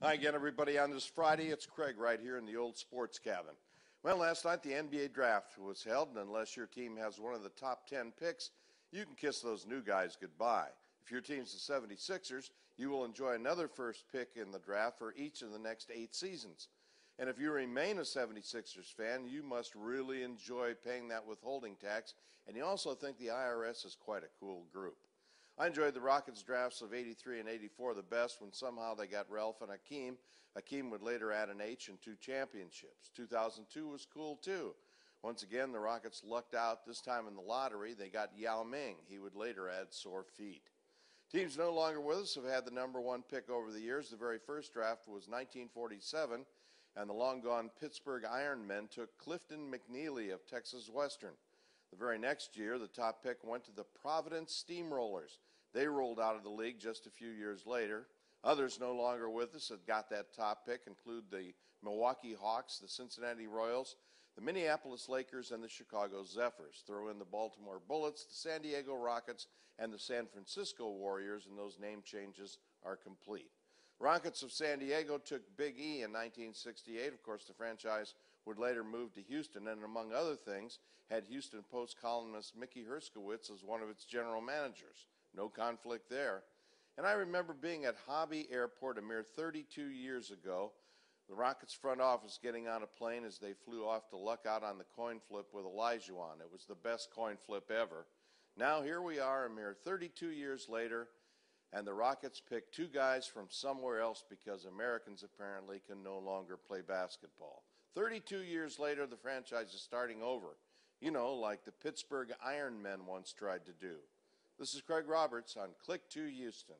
Hi again, everybody. On this Friday, it's Craig right here in the old sports cabin. Well, last night the NBA draft was held, and unless your team has one of the top 10 picks, you can kiss those new guys goodbye. If your team's the 76ers, you will enjoy another first pick in the draft for each of the next 8 seasons. And if you remain a 76ers fan, you must really enjoy paying that withholding tax, and you also think the IRS is quite a cool group. I enjoyed the Rockets drafts of 83 and 84 the best when somehow they got Ralph and Hakeem. Hakeem would later add an H and 2 championships. 2002 was cool too. Once again, the Rockets lucked out, this time in the lottery. They got Yao Ming. He would later add sore feet. Teams no longer with us have had the number 1 pick over the years. The very first draft was 1947, and the long-gone Pittsburgh Ironmen took Clifton McNeely of Texas Western. The very next year, the top pick went to the Providence Steamrollers. They rolled out of the league just a few years later. Others no longer with us that got that top pick include the Milwaukee Hawks, the Cincinnati Royals, the Minneapolis Lakers, and the Chicago Zephyrs. Throw in the Baltimore Bullets, the San Diego Rockets, and the San Francisco Warriors, and those name changes are complete. Rockets of San Diego took Big E in 1968. Of course, the franchise would later move to Houston and, among other things, had Houston Post columnist Mickey Herskowitz as one of its general managers. No conflict there. And I remember being at Hobby Airport a mere 32 years ago, the Rockets front office getting on a plane as they flew off to luck out on the coin flip with Elijah on. It was the best coin flip ever. Now here we are a mere 32 years later, and the Rockets pick 2 guys from somewhere else because Americans apparently can no longer play basketball. 32 years later, the franchise is starting over, like the Pittsburgh Ironmen once tried to do. This is Craig Roberts on Click to Houston.